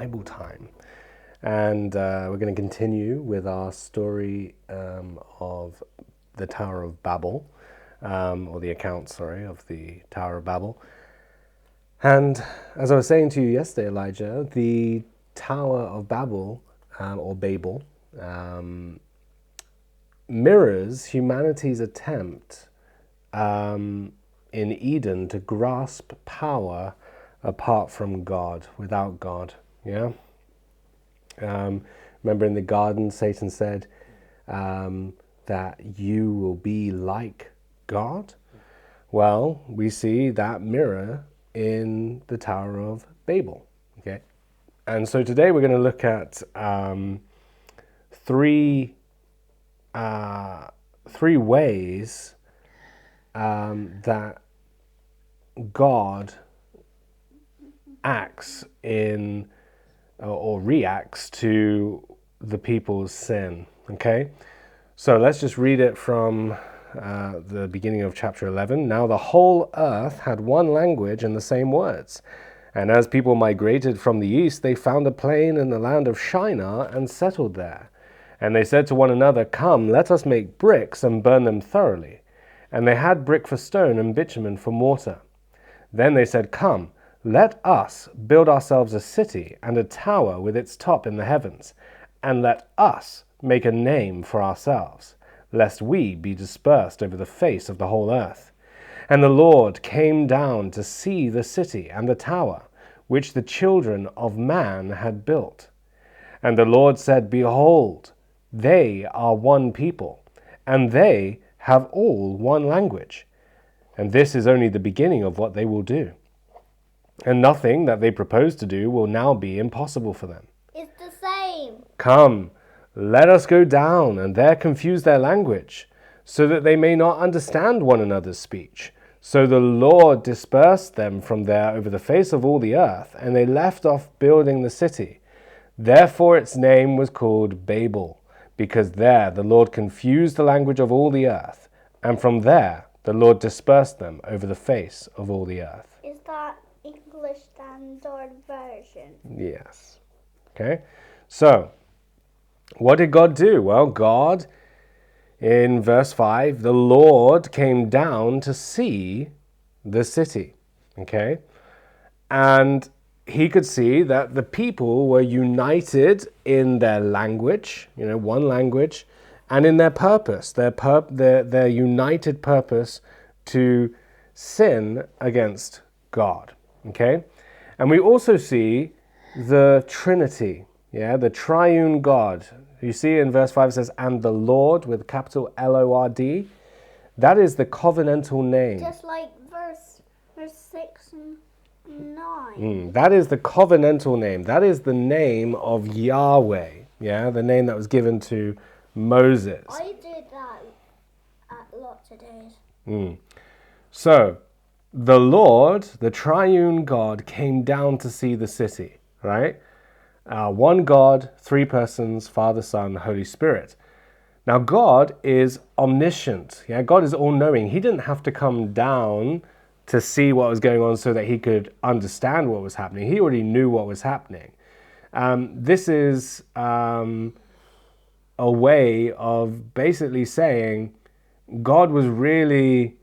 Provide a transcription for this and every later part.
Bible time. And we're going to continue with our story of the Tower of Babel, or the account, sorry, of the Tower of Babel. And as I was saying to you yesterday, Elijah, the Tower of Babel, or Babel, mirrors humanity's attempt in Eden to grasp power apart from God, without God. Yeah. Remember in the garden, Satan said that you will be like God. Well, we see that mirror in the Tower of Babel. Okay, and so today we're going to look at three ways that God acts in or reacts to the people's sin. Okay, so let's just read it from the beginning of chapter 11. Now the whole earth had one language and the same words. And as people migrated from the east, they found a plain in the land of Shinar and settled there. And they said to one another, "Come, let us make bricks and burn them thoroughly." And they had brick for stone and bitumen for mortar. Then they said, "Come, let us build ourselves a city and a tower with its top in the heavens, and let us make a name for ourselves, lest we be dispersed over the face of the whole earth." And the Lord came down to see the city and the tower, which the children of man had built. And the Lord said, "Behold, they are one people, and they have all one language. And this is only the beginning of what they will do. And nothing that they propose to do will now be impossible for them. It's the same. Come, let us go down and there confuse their language, so that they may not understand one another's speech." So the Lord dispersed them from there over the face of all the earth, and they left off building the city. Therefore its name was called Babel, because there the Lord confused the language of all the earth, and from there the Lord dispersed them over the face of all the earth. Is that English Standard Version? Yes. Okay. So, what did God do? Well, God, in verse 5, the Lord came down to see the city. Okay. And he could see that the people were united in their language, one language, and in their purpose, their united purpose to sin against God. Okay? And we also see the Trinity, the triune God. You see in verse 5 it says, "And the Lord," with capital Lord. That is the covenantal name. Just like verse 6 and 9. That is the covenantal name. That is the name of Yahweh. The name that was given to Moses. I did that a lot today. So, the Lord, the triune God, came down to see the city, right? One God, three persons, Father, Son, Holy Spirit. Now, God is omniscient. God is all-knowing. He didn't have to come down to see what was going on so that he could understand what was happening. He already knew what was happening. This is a way of basically saying God was really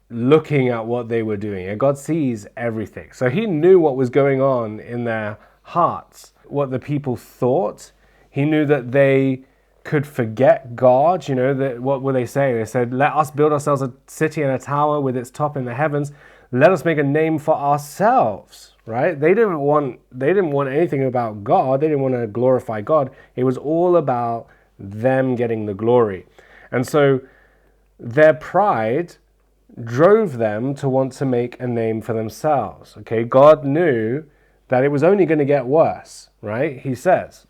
looking at what they were doing. And God sees everything. So he knew what was going on in their hearts, what the people thought. He knew that they could forget God. What were they saying? They said, "Let us build ourselves a city and a tower with its top in the heavens. Let us make a name for ourselves." Right? They didn't want anything about God. They didn't want to glorify God. It was all about them getting the glory. And so their pride drove them to want to make a name for themselves. Okay, God knew that it was only going to get worse, right? He says,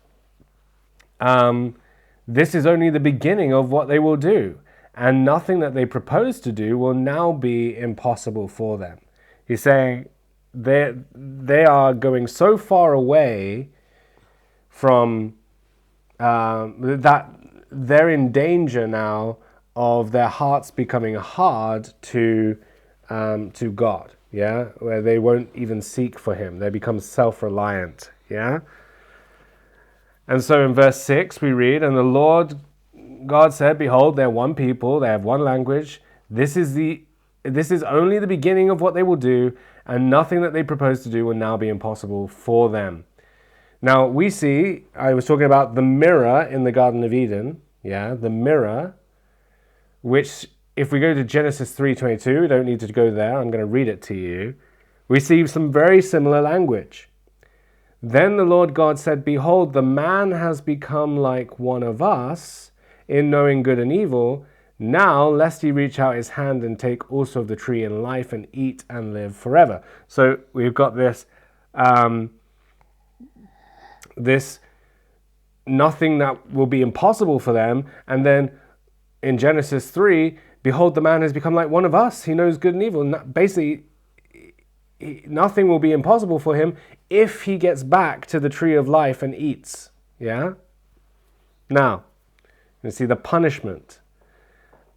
this is only the beginning of what they will do, and nothing that they propose to do will now be impossible for them. He's saying they are going so far away from that they're in danger now of their hearts becoming hard to God, where they won't even seek for him. They become self-reliant, Yeah? And so in verse 6 we read, and the Lord God said, behold, they're one people, they have one language. This is only the beginning of what they will do, and nothing that they propose to do will now be impossible for them. Now we see, I was talking about the mirror in the Garden of Eden, yeah, the mirror, which if we go to Genesis 3:22, we don't need to go there, I'm going to read it to you. We see some very similar language. Then the Lord God said, behold, the man has become like one of us in knowing good and evil. Now, lest he reach out his hand and take also of the tree in life and eat and live forever. So we've got this, nothing that will be impossible for them. And then in Genesis 3, behold, the man has become like one of us. He knows good and evil. Basically, nothing will be impossible for him if he gets back to the tree of life and eats. Yeah? Now, you see the punishment.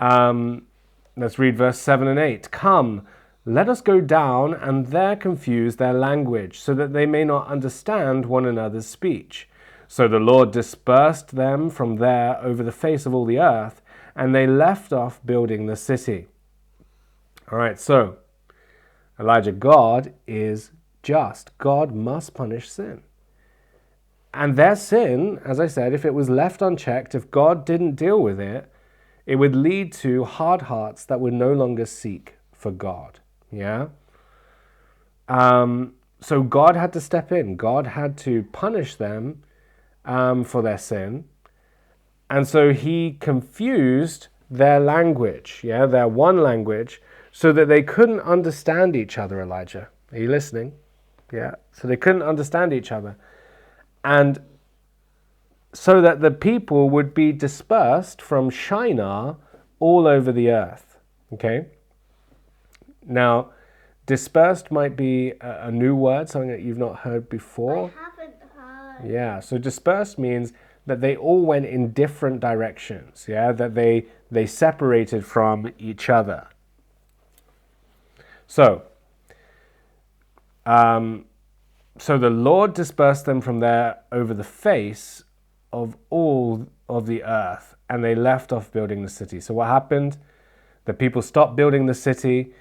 Let's read verse 7 and 8. Come, let us go down and there confuse their language, so that they may not understand one another's speech. So the Lord dispersed them from there over the face of all the earth, and they left off building the city. All right, so Elijah, God is just. God must punish sin. And their sin, as I said, if it was left unchecked, if God didn't deal with it, it would lead to hard hearts that would no longer seek for God. Yeah? So God had to step in. God had to punish them for their sin. And so he confused their language, yeah, their one language, so that they couldn't understand each other, Elijah. Are you listening? Yeah. So they couldn't understand each other. And so that the people would be dispersed from Shinar all over the earth. Okay? Now, dispersed might be a new word, something that you've not heard before. I haven't heard. Yeah, so dispersed means that they all went in different directions, yeah, that they separated from each other. So the Lord dispersed them from there over the face of all of the earth, and they left off building the city. So what happened? The people stopped building the city.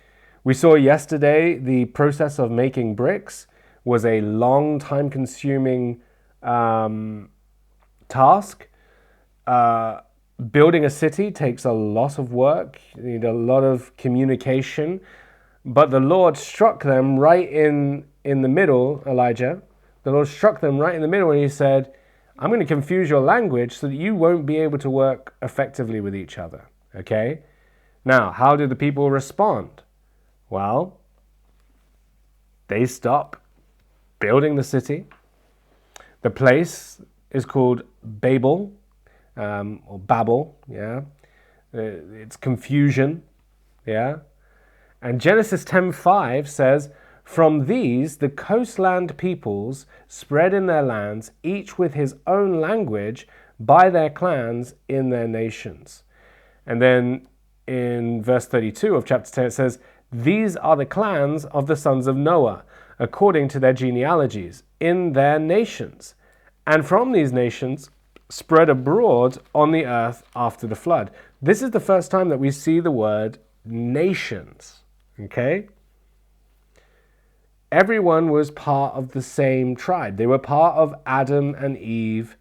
We saw yesterday the process of making bricks was a long time-consuming task. Building a city takes a lot of work. You need a lot of communication. But the Lord struck them right in the middle, Elijah. The Lord struck them right in the middle and he said, I'm going to confuse your language so that you won't be able to work effectively with each other. Okay? Now, how did the people respond? Well, they stop building the city. The place is called Babel, or Babel, yeah. It's confusion, yeah. And Genesis 10:5 says, from these the coastland peoples spread in their lands, each with his own language, by their clans in their nations. And then in verse 32 of chapter 10 it says, these are the clans of the sons of Noah, according to their genealogies, in their nations. And from these nations spread abroad on the earth after the flood. This is the first time that we see the word nations. Okay? Everyone was part of the same tribe. They were part of Adam and Eve.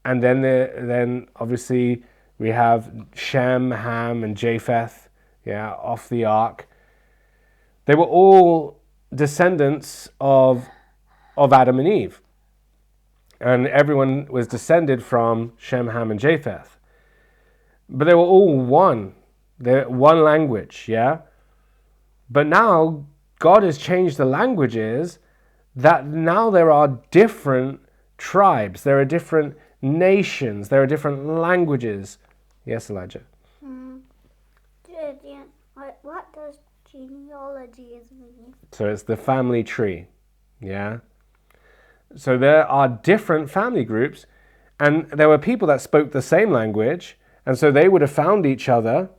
And then obviously we have Shem, Ham, and Japheth, yeah, off the ark. They were all descendants of Adam and Eve. And everyone was descended from Shem, Ham, and Japheth. But they were all one. They're one language, yeah? But now God has changed the languages, that now there are different tribes, there are different nations, there are different languages. Yes, Elijah? What does genealogies mean? So it's the family tree, yeah? So there are different family groups, and there were people that spoke the same language, and so they would have found each other,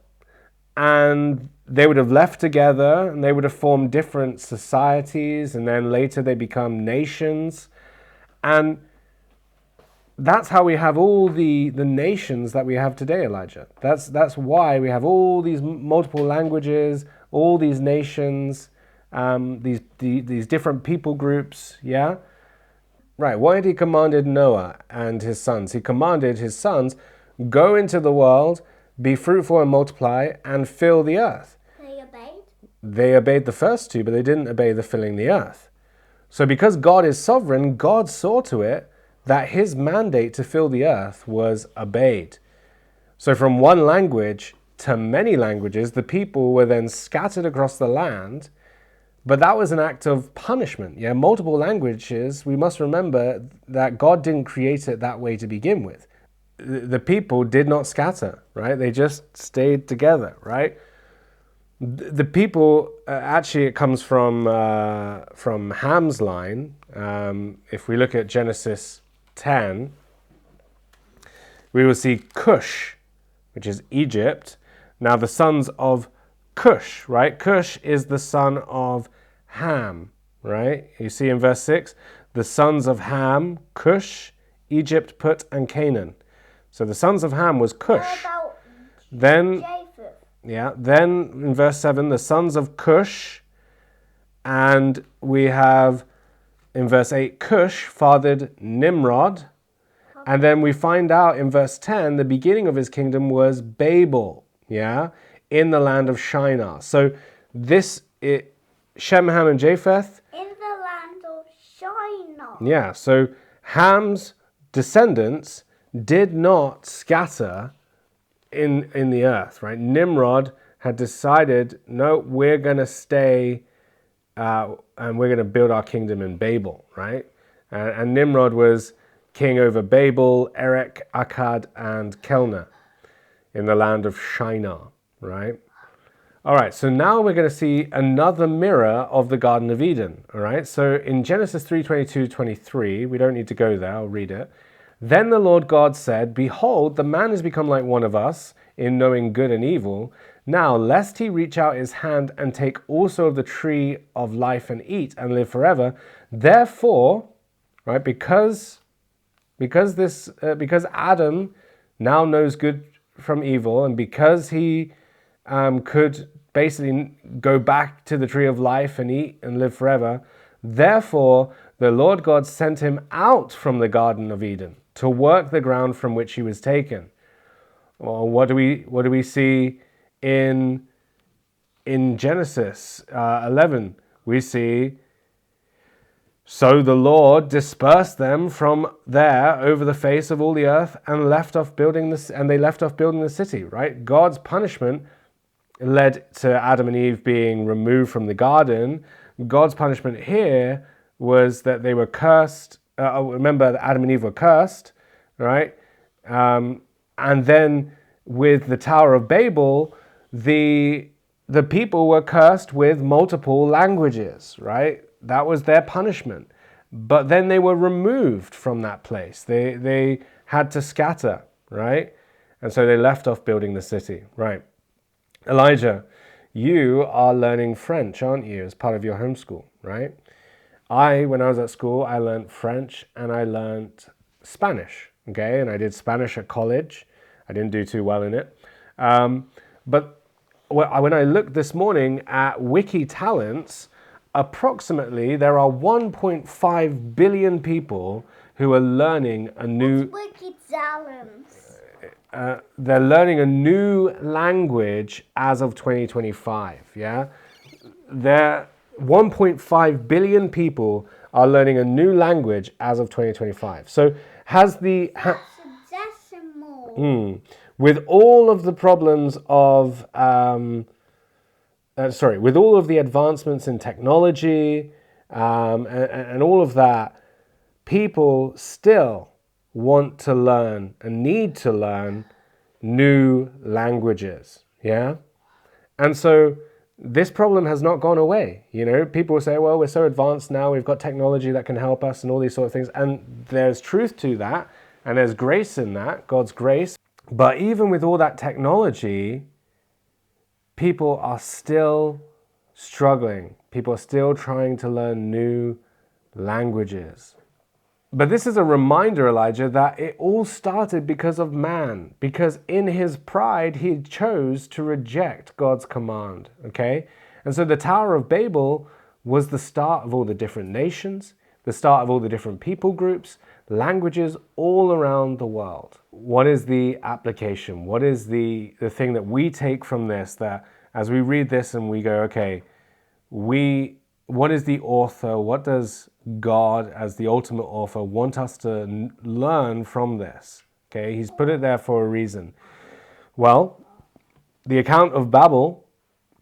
and they would have left together, and they would have formed different societies, and then later they become nations. And that's how we have all the nations that we have today, Elijah. That's why we have all these multiple languages, all these nations, these different people groups, yeah? Right, what had he commanded Noah and his sons? He commanded his sons, go into the world, be fruitful and multiply, and fill the earth. They obeyed? They obeyed the first two, but they didn't obey the filling the earth. So because God is sovereign, God saw to it that his mandate to fill the earth was obeyed. So from one language to many languages, the people were then scattered across the land, but that was an act of punishment. Yeah, multiple languages, we must remember that God didn't create it that way to begin with. The people did not scatter, right? They just stayed together, right? The people, actually it comes from Ham's line. If we look at Genesis 10, we will see Cush, which is Egypt. Now the sons of Cush, right? Cush is the son of Ham, right? You see in verse 6, the sons of Ham, Cush, Egypt, Put, and Canaan. So the sons of Ham was Cush. What about Then, Japheth? yeah, then in verse 7, the sons of Cush, and we have in verse 8, Cush fathered Nimrod. And then we find out in verse 10, the beginning of his kingdom was Babel, yeah, in the land of Shinar. So Shem, Ham, and Japheth. In the land of Shinar. Yeah, so Ham's descendants did not scatter in the earth, right? Nimrod had decided, no, we're going to stay and we're going to build our kingdom in Babel, right? And Nimrod was king over Babel, Erech, Akkad, and Kelna in the land of Shinar, right? All right, so now we're going to see another mirror of the Garden of Eden, all right? So in Genesis 3:22-23, we don't need to go there, I'll read it. Then the Lord God said, behold, the man has become like one of us in knowing good and evil. Now, lest he reach out his hand and take also of the tree of life and eat and live forever. Therefore, right, because Adam now knows good from evil, and because he could basically go back to the tree of life and eat and live forever, therefore the Lord God sent him out from the Garden of Eden to work the ground from which he was taken. Well, what do we see in Genesis 11? We see, so the Lord dispersed them from there over the face of all the earth and they left off building the city, right? God's punishment led to Adam and Eve being removed from the garden. God's punishment here was that they were cursed. Remember that Adam and Eve were cursed, right? And then with the Tower of Babel, the people were cursed with multiple languages, right? That was their punishment. But then they were removed from that place. They had to scatter, right? And so they left off building the city, right? Elijah, you are learning French, aren't you, as part of your homeschool, right? When I was at school, I learned French and I learned Spanish, okay? And I did Spanish at college. I didn't do too well in it. But when I looked this morning at Wiki Talents, approximately there are 1.5 billion people who are learning a new... Wiki Talents. They're learning a new language as of 2025, yeah? 1.5 billion people are learning a new language as of 2025. So That's a decimal. with all of the problems of, with all of the advancements in technology and all of that, people still want to learn and need to learn new languages, yeah? And so this problem has not gone away, you know? People will say, well, we're so advanced now, we've got technology that can help us and all these sort of things, and there's truth to that, and there's grace in that, God's grace. But even with all that technology, people are still struggling. People are still trying to learn new languages. But this is a reminder, Elijah, that it all started because of man, because in his pride, he chose to reject God's command, okay? And so the Tower of Babel was the start of all the different nations, the start of all the different people groups, languages all around the world. What is the application? What is the thing that we take from this, that as we read this and we go, okay, what is the author? What does God, as the ultimate author, want us to learn from this? Okay, he's put it there for a reason. Well, the account of Babel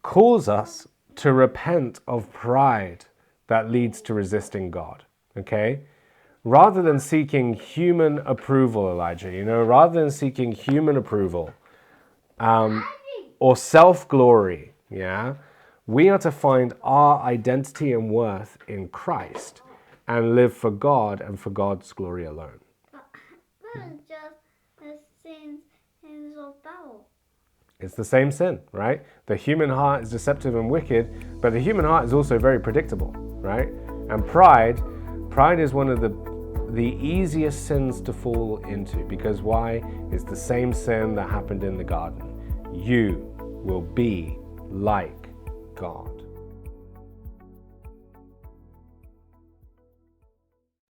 calls us to repent of pride that leads to resisting God. Okay? Rather than seeking human approval, Elijah, rather than seeking human approval or self-glory, we are to find our identity and worth in Christ and live for God and for God's glory alone. That is just the sins of Babel. It's the same sin, right? The human heart is deceptive and wicked, but the human heart is also very predictable, right? And pride is one of the easiest sins to fall into, because why? It's the same sin that happened in the garden. You will be like God.